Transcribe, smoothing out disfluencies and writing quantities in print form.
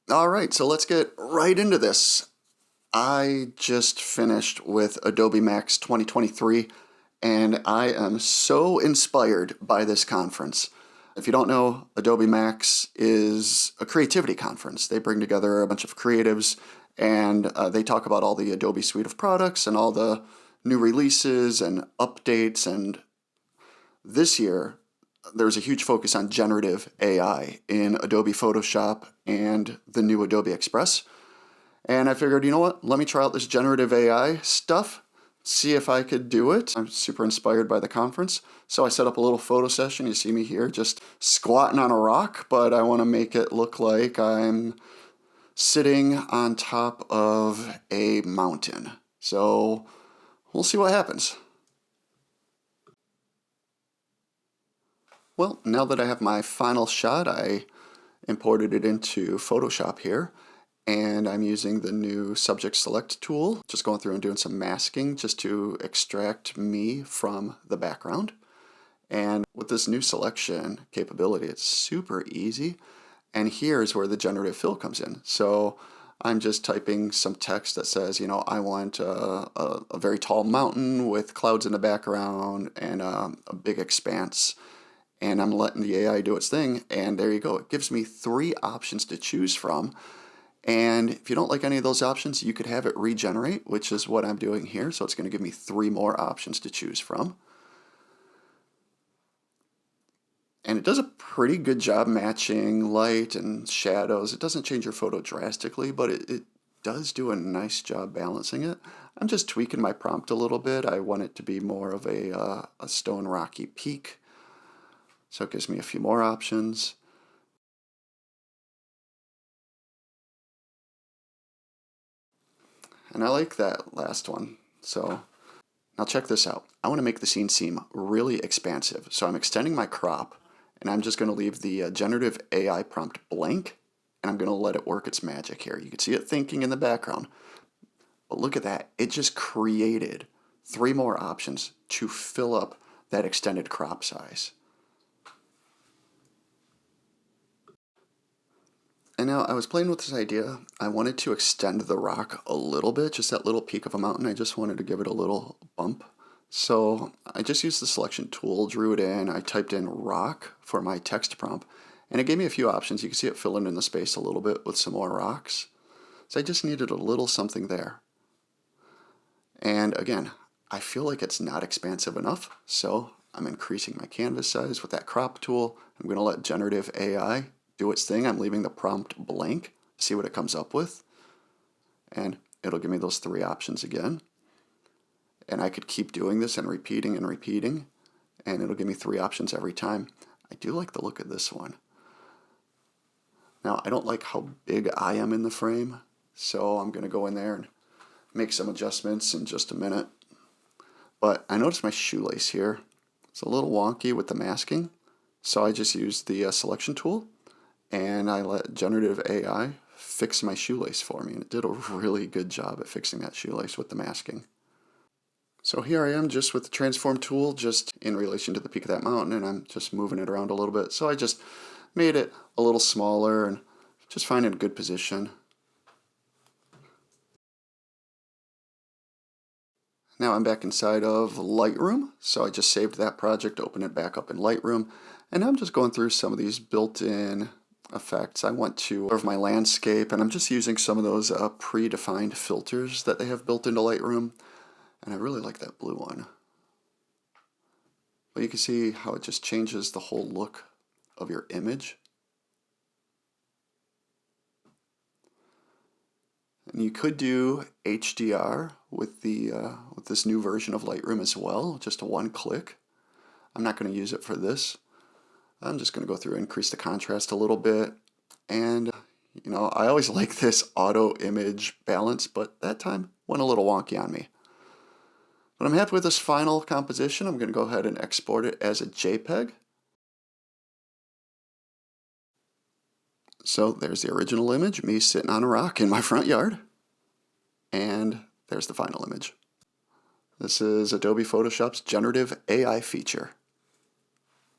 All right, so let's get right into this. I just finished with Adobe MAX 2023, and I am so inspired by this conference. If you don't know, Adobe MAX is a creativity conference. They bring together a bunch of creatives, and they talk about all the Adobe suite of products and all the new releases and updates. And this year, there's a huge focus on generative AI in Adobe Photoshop and the new Adobe Express. And I figured, you know what, let me try out this generative AI stuff, see if I could do it. I'm super inspired by the conference. So I set up a little photo session. You see me here just squatting on a rock, but I want to make it look like I'm sitting on top of a mountain. So we'll see what happens. Well, now that I have my final shot, I imported it into Photoshop here, and I'm using the new subject select tool, just going through and doing some masking just to extract me from the background. And with this new selection capability, it's super easy. And here's where the generative fill comes in. So I'm just typing some text that says, you know, I want a very tall mountain with clouds in the background and a big expanse. And I'm letting the AI do its thing, and there you go. It gives me 3 options to choose from. And if you don't like any of those options, you could have it regenerate, which is what I'm doing here. So it's going to give me 3 more options to choose from. And it does a pretty good job matching light and shadows. It doesn't change your photo drastically, but it does do a nice job balancing it. I'm just tweaking my prompt a little bit. I want it to be more of a stone rocky peak. So it gives me a few more options. And I like that last one. So now check this out. I want to make the scene seem really expansive. So I'm extending my crop, and I'm just going to leave the generative AI prompt blank, and I'm going to let it work its magic here. You can see it thinking in the background. But look at that. It just created 3 more options to fill up that extended crop size. And now I was playing with this idea. I wanted to extend the rock a little bit, just that little peak of a mountain. I just wanted to give it a little bump. So I just used the selection tool, drew it in. I typed in rock for my text prompt, and it gave me a few options. You can see it filling in the space a little bit with some more rocks. So I just needed a little something there. And again, I feel like it's not expansive enough, so I'm increasing my canvas size with that crop tool. I'm going to let generative AI do its thing. I'm leaving the prompt blank, see what it comes up with, and it'll give me those 3 options again. And I could keep doing this and repeating, and it'll give me 3 options every time. I do like the look of this one. Now, I don't like how big I am in the frame, so I'm going to go in there and make some adjustments in just a minute. But I noticed my shoelace here. It's a little wonky with the masking, so I just used the selection tool, and I let generative AI fix my shoelace for me, and it did a really good job at fixing that shoelace with the masking. So here I am just with the transform tool, just in relation to the peak of that mountain, and I'm just moving it around a little bit. So I just made it a little smaller and just finding a good position. Now I'm back inside of Lightroom, so I just saved that project, opened it back up in Lightroom, and now I'm just going through some of these built-in effects. I want to of my landscape, and I'm just using some of those predefined filters that they have built into Lightroom, and I really like that blue one. But you can see how it just changes the whole look of your image. And you could do HDR with this new version of Lightroom as well, just a 1 click. I'm not going to use it for this. I'm just going to go through and increase the contrast a little bit. And, you know, I always like this auto image balance, but that time went a little wonky on me. But I'm happy with this final composition. I'm going to go ahead and export it as a JPEG. So there's the original image, me sitting on a rock in my front yard. And there's the final image. This is Adobe Photoshop's generative AI feature.